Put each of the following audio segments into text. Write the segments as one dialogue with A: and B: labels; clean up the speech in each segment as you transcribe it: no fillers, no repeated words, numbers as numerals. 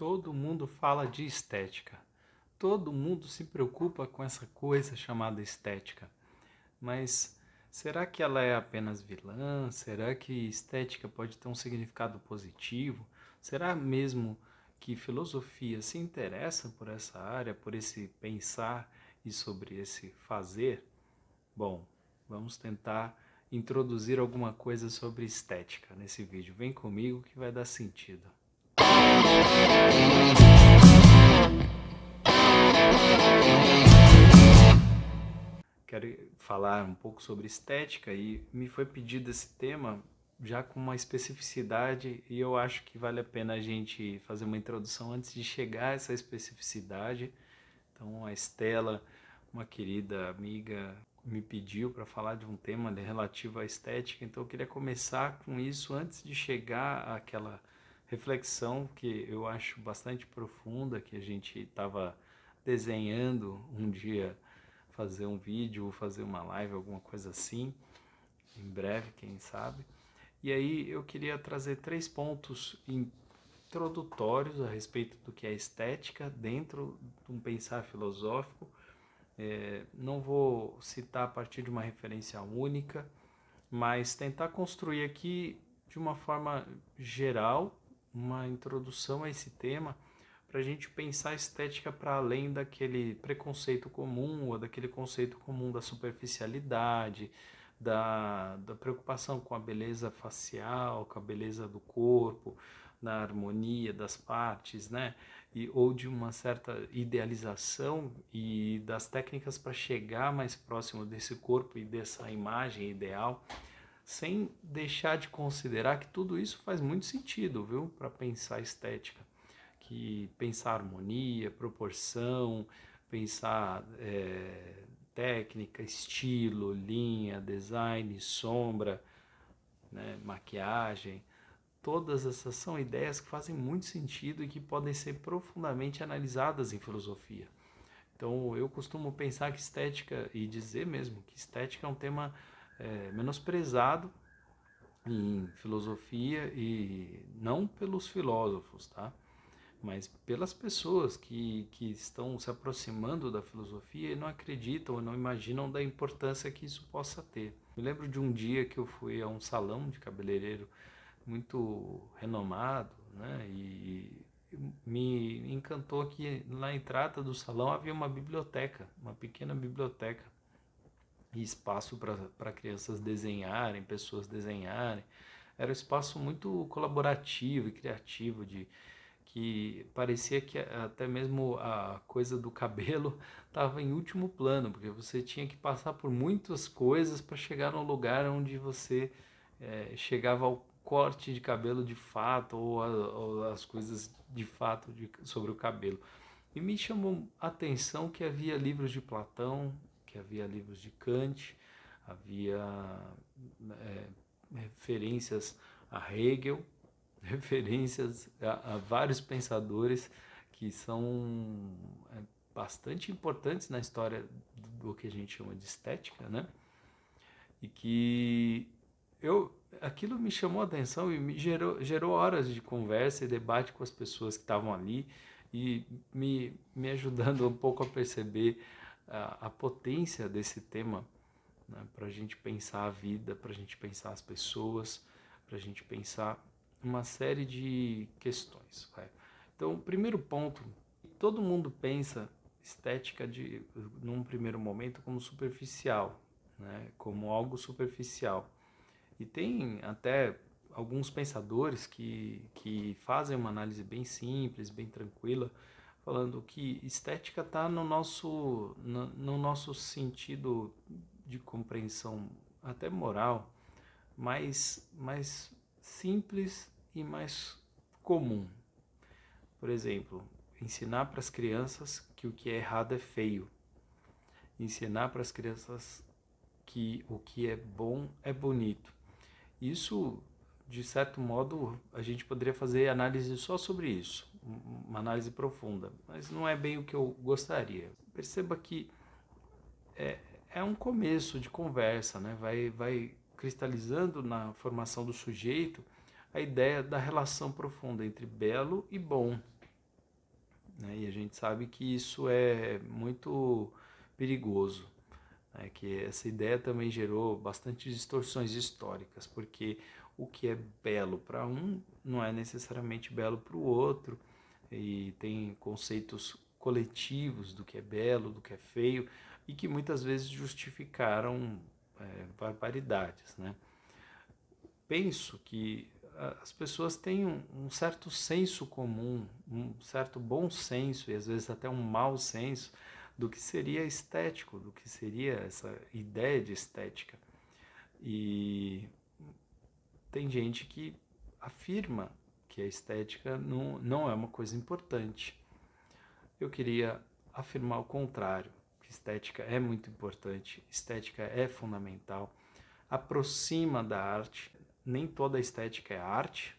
A: Todo mundo fala de estética. Todo mundo se preocupa com essa coisa chamada estética. Mas será que ela é apenas vilã? Será que estética pode ter um significado positivo? Será mesmo que filosofia se interessa por essa área, por esse pensar e sobre esse fazer? Bom, vamos tentar introduzir alguma coisa sobre estética nesse vídeo. Vem comigo que vai dar sentido. Quero falar um pouco sobre estética e me foi pedido esse tema já com uma especificidade e eu acho que vale a pena a gente fazer uma introdução antes de chegar a essa especificidade. Então a Estela, uma querida amiga, me pediu para falar de um tema relativo à estética, então eu queria começar com isso antes de chegar àquela reflexão que eu acho bastante profunda, que a gente estava desenhando um dia fazer um vídeo, fazer uma live, alguma coisa assim, em breve, quem sabe. E aí eu queria trazer 3 pontos introdutórios a respeito do que é estética dentro de um pensar filosófico. Não vou citar a partir de uma referência única, mas tentar construir aqui de uma forma geral uma introdução a esse tema para a gente pensar a estética para além daquele preconceito comum ou daquele conceito comum da superficialidade, da preocupação com a beleza facial, com a beleza do corpo, na harmonia das partes, né? Ou de uma certa idealização e das técnicas para chegar mais próximo desse corpo e dessa imagem ideal, sem deixar de considerar que tudo isso faz muito sentido, viu, para pensar estética, que pensar harmonia, proporção, pensar técnica, estilo, linha, design, sombra, né, maquiagem, todas essas são ideias que fazem muito sentido e que podem ser profundamente analisadas em filosofia. Então eu costumo pensar que estética, e dizer mesmo que estética é um tema menosprezado em filosofia e não pelos filósofos, tá? Mas pelas pessoas que estão se aproximando da filosofia e não acreditam ou não imaginam da importância que isso possa ter. Me lembro de um dia que eu fui a um salão de cabeleireiro muito renomado, né? E me encantou que na entrada do salão havia uma biblioteca, uma pequena biblioteca e espaço para crianças desenharem, pessoas desenharem. Era um espaço muito colaborativo e criativo, que parecia que até mesmo a coisa do cabelo estava em último plano, porque você tinha que passar por muitas coisas para chegar no lugar onde você chegava ao corte de cabelo de fato ou as coisas de fato sobre o cabelo. E me chamou a atenção que havia livros de Platão, que havia livros de Kant, havia é, referências a Hegel, referências a vários pensadores que são bastante importantes na história do que a gente chama de estética, né? E que aquilo me chamou a atenção e me gerou horas de conversa e debate com as pessoas que estavam ali e me ajudando um pouco a perceber a potência desse tema, né, para a gente pensar a vida, para a gente pensar as pessoas, para a gente pensar uma série de questões. Vai. Então, o primeiro ponto, todo mundo pensa estética num primeiro momento como superficial, né, como algo superficial. E tem até alguns pensadores que fazem uma análise bem simples, bem tranquila, falando que estética está no nosso sentido de compreensão até moral, mais simples e mais comum. Por exemplo, ensinar para as crianças que o que é errado é feio. Ensinar para as crianças que o que é bom é bonito. Isso, de certo modo, a gente poderia fazer análise só sobre isso, uma análise profunda, mas não é bem o que eu gostaria. Perceba que é um começo de conversa, né? Vai cristalizando na formação do sujeito a ideia da relação profunda entre belo e bom. né? E a gente sabe que isso é muito perigoso, né? Que essa ideia também gerou bastante distorções históricas, porque o que é belo para um não é necessariamente belo para o outro, e tem conceitos coletivos do que é belo, do que é feio, e que muitas vezes justificaram barbaridades, né? Penso que as pessoas têm um certo senso comum, um certo bom senso e às vezes até um mau senso do que seria estético, do que seria essa ideia de estética. E tem gente que afirma que a estética não é uma coisa importante. Eu queria afirmar o contrário, que estética é muito importante, estética é fundamental, aproxima da arte. Nem toda estética é arte,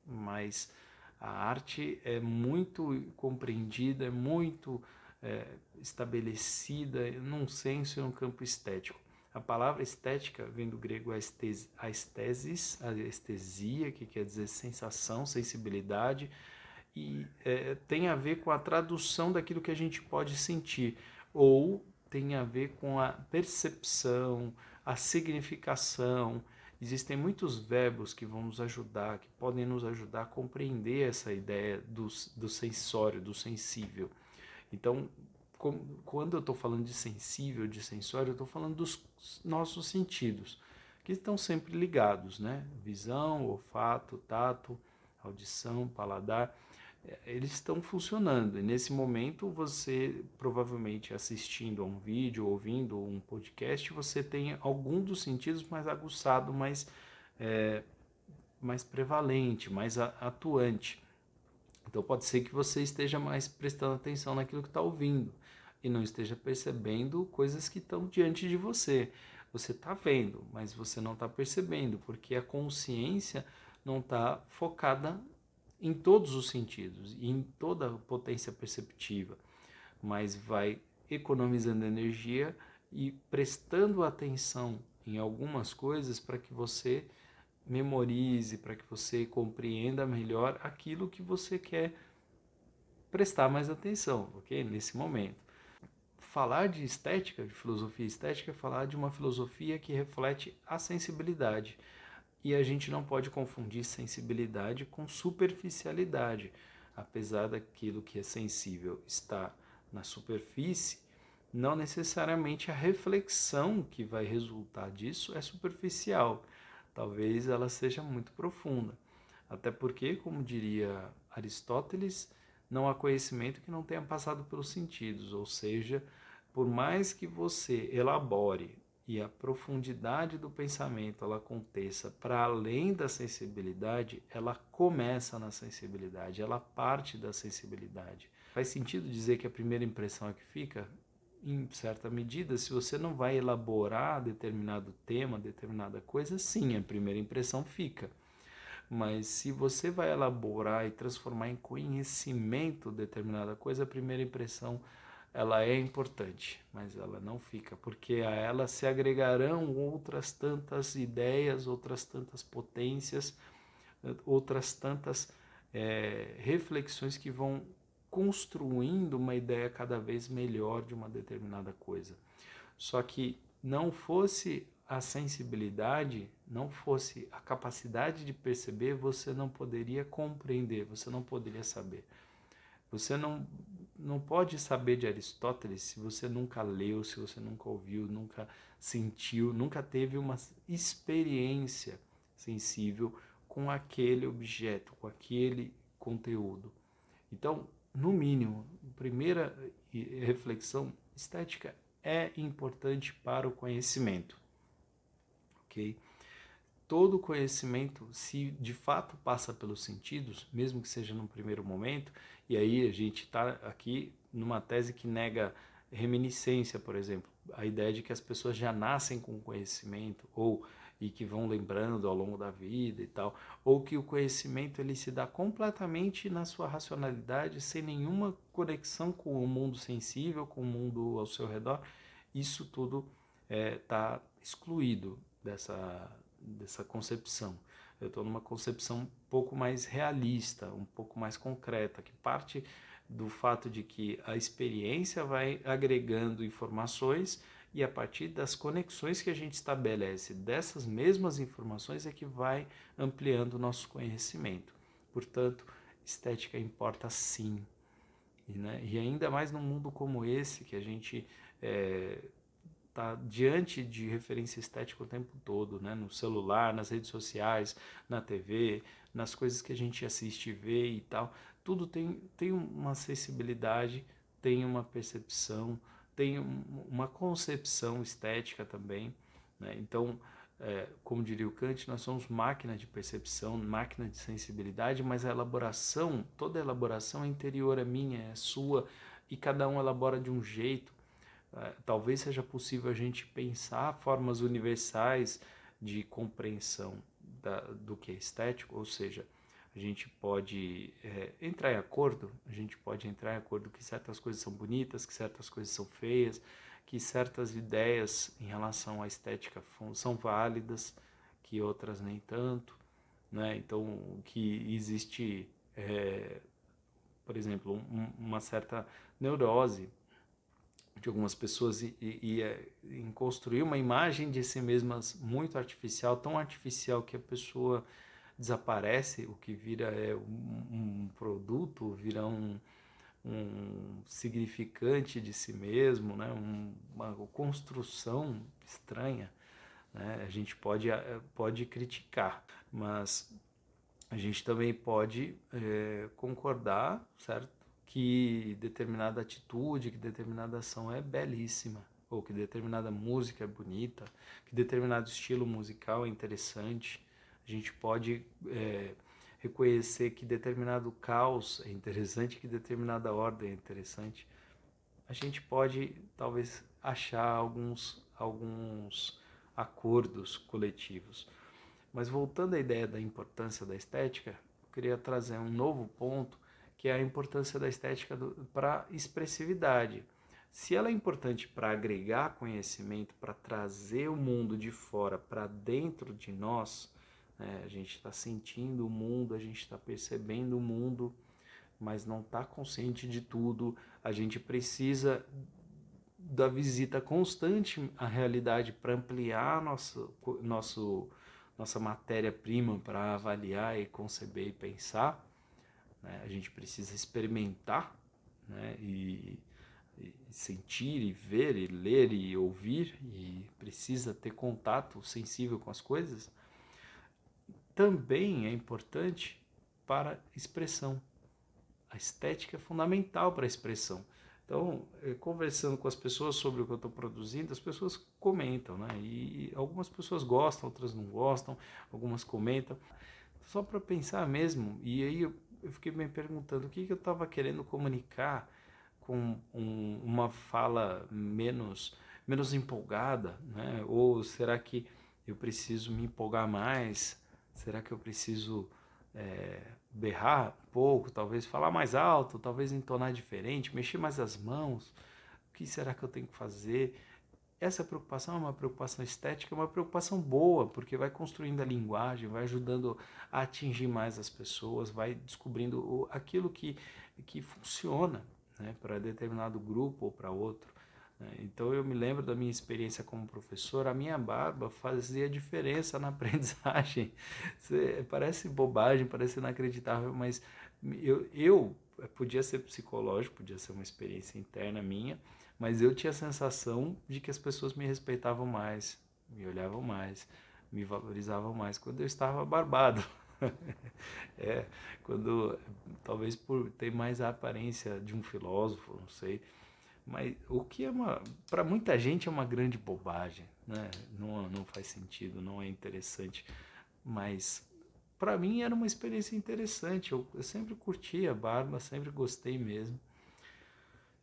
A: mas a arte é muito compreendida, é muito estabelecida num senso e num campo estético. A palavra estética vem do grego aesthesis, a estesia, que quer dizer sensação, sensibilidade, e tem a ver com a tradução daquilo que a gente pode sentir, ou tem a ver com a percepção, a significação. Existem muitos verbos que vão nos ajudar, que podem nos ajudar a compreender essa ideia do sensório, do sensível. Então, quando eu estou falando de sensível, de sensório, eu estou falando dos nossos sentidos, que estão sempre ligados, né? Visão, olfato, tato, audição, paladar, eles estão funcionando. E nesse momento, você provavelmente assistindo a um vídeo, ouvindo um podcast, você tem algum dos sentidos mais aguçado, mais prevalente, mais atuante. Então pode ser que você esteja mais prestando atenção naquilo que está ouvindo e não esteja percebendo coisas que estão diante de você. Você está vendo, mas você não está percebendo, porque a consciência não está focada em todos os sentidos e em toda a potência perceptiva, mas vai economizando energia e prestando atenção em algumas coisas para que você memorize, para que você compreenda melhor aquilo que você quer prestar mais atenção, ok? Nesse momento. Falar de estética, de filosofia estética, é falar de uma filosofia que reflete a sensibilidade. E a gente não pode confundir sensibilidade com superficialidade. Apesar daquilo que é sensível estar na superfície, não necessariamente a reflexão que vai resultar disso é superficial. Talvez ela seja muito profunda. Até porque, como diria Aristóteles, não há conhecimento que não tenha passado pelos sentidos, ou seja, por mais que você elabore e a profundidade do pensamento ela aconteça para além da sensibilidade, ela começa na sensibilidade, ela parte da sensibilidade. Faz sentido dizer que a primeira impressão é que fica? Em certa medida, se você não vai elaborar determinado tema, determinada coisa, sim, a primeira impressão fica. Mas se você vai elaborar e transformar em conhecimento determinada coisa, a primeira impressão ela é importante, mas ela não fica, porque a ela se agregarão outras tantas ideias, outras tantas potências, outras tantas reflexões que vão construindo uma ideia cada vez melhor de uma determinada coisa. Só que não fosse a sensibilidade, não fosse a capacidade de perceber, você não poderia compreender, você não poderia saber. Você não pode saber de Aristóteles se você nunca leu, se você nunca ouviu, nunca sentiu, nunca teve uma experiência sensível com aquele objeto, com aquele conteúdo. Então, no mínimo, primeira reflexão, estética é importante para o conhecimento, ok? Todo conhecimento, se de fato passa pelos sentidos, mesmo que seja num primeiro momento, e aí a gente está aqui numa tese que nega reminiscência, por exemplo, a ideia de que as pessoas já nascem com conhecimento, ou e que vão lembrando ao longo da vida e tal, ou que o conhecimento ele se dá completamente na sua racionalidade, sem nenhuma conexão com o mundo sensível, com o mundo ao seu redor. Isso tudo está excluído dessa concepção. Eu estou numa concepção um pouco mais realista, um pouco mais concreta, que parte do fato de que a experiência vai agregando informações e a partir das conexões que a gente estabelece dessas mesmas informações é que vai ampliando o nosso conhecimento. Portanto, estética importa sim. E ainda mais num mundo como esse, que a gente está diante de referência estética o tempo todo, né? No celular, nas redes sociais, na TV, nas coisas que a gente assiste e vê e tal. Tudo tem uma acessibilidade, tem uma percepção, tem uma concepção estética também, né? Então, como diria o Kant, nós somos máquina de percepção, máquina de sensibilidade, mas a elaboração, toda a elaboração é interior, é minha, é sua, e cada um elabora de um jeito. Talvez seja possível a gente pensar formas universais de compreensão do que é estético, ou seja, a gente pode entrar em acordo, a gente pode entrar em acordo que certas coisas são bonitas, que certas coisas são feias, que certas ideias em relação à estética são válidas, que outras nem tanto, né? Então, que existe, por exemplo, uma certa neurose de algumas pessoas em construir uma imagem de si mesmas muito artificial, tão artificial que a pessoa desaparece, o que vira um produto, vira um significante de si mesmo, né? Uma construção estranha, né? A gente pode criticar, mas a gente também pode concordar, certo? Que determinada atitude, que determinada ação é belíssima, ou que determinada música é bonita, que determinado estilo musical é interessante. A gente pode reconhecer que determinado caos é interessante, que determinada ordem é interessante. A gente pode, talvez, achar alguns acordos coletivos. Mas voltando à ideia da importância da estética, eu queria trazer um novo ponto, que é a importância da estética para expressividade. Se ela é importante para agregar conhecimento, para trazer o mundo de fora para dentro de nós, né, a gente está sentindo o mundo, a gente está percebendo o mundo, mas não está consciente de tudo. A gente precisa da visita constante à realidade para ampliar nossa matéria-prima para avaliar e conceber e pensar, né? A gente precisa experimentar, né? E sentir, e ver, e ler, e ouvir, e precisa ter contato sensível com as coisas. Também é importante para expressão. A estética é fundamental para a expressão. Então, conversando com as pessoas sobre o que eu estou produzindo, as pessoas comentam, né? E algumas pessoas gostam, outras não gostam, algumas comentam. Só para pensar mesmo, e aí eu fiquei me perguntando o que eu estava querendo comunicar com uma fala menos empolgada, né? Ou será que eu preciso me empolgar mais? Será que eu preciso berrar um pouco, talvez falar mais alto, talvez entonar diferente, mexer mais as mãos? O que será que eu tenho que fazer? Essa preocupação é uma preocupação estética, é uma preocupação boa, porque vai construindo a linguagem, vai ajudando a atingir mais as pessoas, vai descobrindo aquilo que funciona, né, para determinado grupo ou para outro. Então eu me lembro da minha experiência como professor, a minha barba fazia diferença na aprendizagem. Parece bobagem, parece inacreditável, mas eu podia ser psicológico, podia ser uma experiência interna minha, mas eu tinha a sensação de que as pessoas me respeitavam mais, me olhavam mais, me valorizavam mais quando eu estava barbado. É, quando, talvez por ter mais a aparência de um filósofo, não sei, mas o que para muita gente é uma grande bobagem, né? Não faz sentido, não é interessante, mas para mim era uma experiência interessante. Eu sempre curti a barba, sempre gostei mesmo.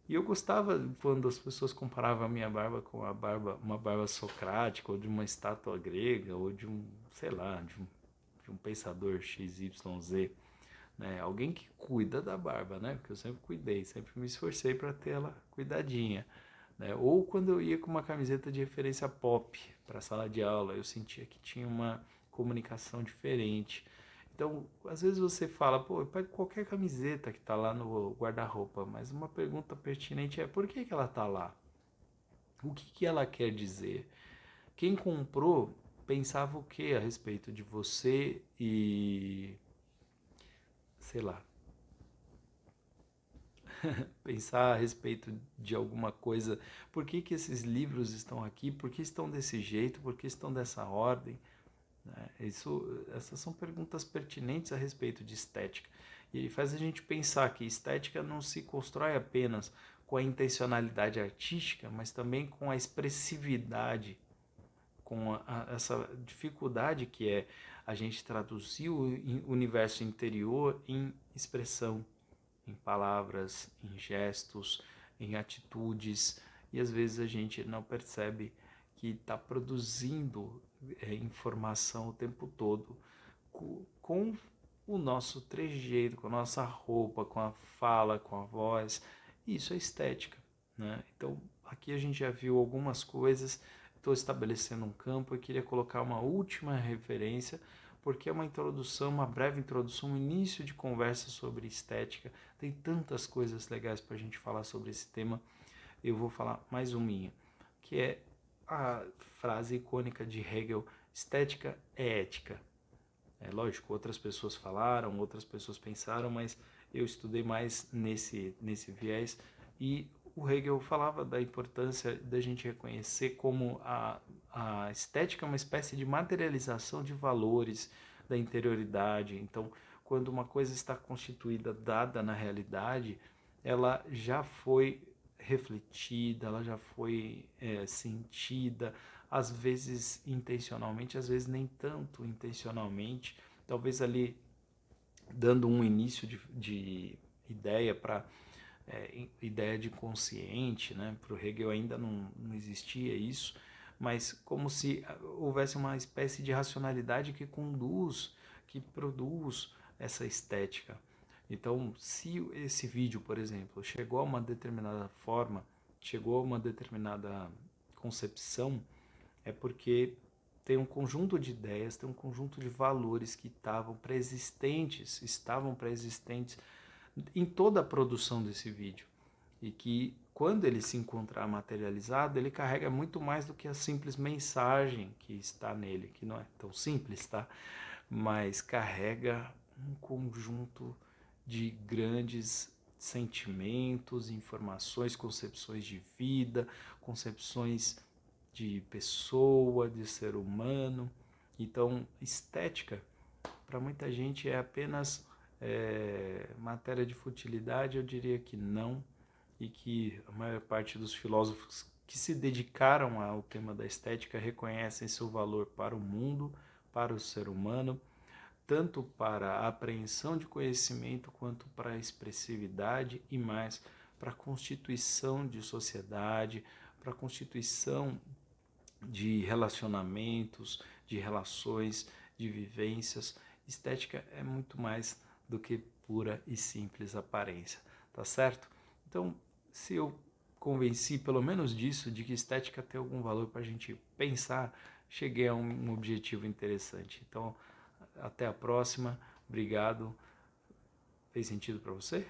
A: E eu gostava quando as pessoas comparavam a minha barba com uma barba socrática, ou de uma estátua grega, ou de um, sei lá, de um pensador XYZ, né? Alguém que cuida da barba, né? Porque eu sempre cuidei, sempre me esforcei para ter ela cuidadinha, né? Ou quando eu ia com uma camiseta de referência pop para a sala de aula, eu sentia que tinha uma comunicação diferente. Então, às vezes você fala, pô, pega qualquer camiseta que está lá no guarda-roupa, mas uma pergunta pertinente é, por que que ela está lá? O que que ela quer dizer? Quem comprou pensava o que a respeito de você e, sei lá, pensar a respeito de alguma coisa. Por que que esses livros estão aqui? Por que estão desse jeito? Por que estão dessa ordem? Essas são perguntas pertinentes a respeito de estética. E faz a gente pensar que estética não se constrói apenas com a intencionalidade artística, mas também com a expressividade, com essa dificuldade que é a gente traduzir o universo interior em expressão, em palavras, em gestos, em atitudes, e às vezes a gente não percebe que está produzindo informação o tempo todo com o nosso trejeito, com a nossa roupa, com a fala, com a voz. Isso é estética, né? Então, aqui a gente já viu algumas coisas, estou estabelecendo um campo e queria colocar uma última referência, porque é uma introdução, uma breve introdução, um início de conversa sobre estética. Tem tantas coisas legais para a gente falar sobre esse tema. Eu vou falar mais uma minha, que é a frase icônica de Hegel: estética é ética. É lógico, outras pessoas falaram, outras pessoas pensaram, mas eu estudei mais nesse viés, e o Hegel falava da importância da gente reconhecer como a estética é uma espécie de materialização de valores da interioridade. Então, quando uma coisa está constituída, dada na realidade, ela já foi refletida, ela já foi sentida, às vezes intencionalmente, às vezes nem tanto intencionalmente, talvez ali dando um início de ideia para ideia de consciente, né? Para o Hegel ainda não existia isso, mas como se houvesse uma espécie de racionalidade que conduz, que produz essa estética. Então, se esse vídeo, por exemplo, chegou a uma determinada forma, chegou a uma determinada concepção, é porque tem um conjunto de ideias, tem um conjunto de valores que estavam pré-existentes em toda a produção desse vídeo. E que, quando ele se encontrar materializado, ele carrega muito mais do que a simples mensagem que está nele, que não é tão simples, tá? Mas carrega um conjunto de grandes sentimentos, informações, concepções de vida, concepções de pessoa, de ser humano. Então, estética, para muita gente, é apenas matéria de futilidade. Eu diria que não, e que a maior parte dos filósofos que se dedicaram ao tema da estética reconhecem seu valor para o mundo, para o ser humano, tanto para a apreensão de conhecimento quanto para a expressividade e mais para a constituição de sociedade, para a constituição de relacionamentos, de relações, de vivências. Estética é muito mais do que pura e simples aparência, tá certo? Então, se eu convenci pelo menos disso, de que estética tem algum valor para a gente pensar, cheguei a um objetivo interessante. Então, até a próxima. Obrigado. Fez sentido para você?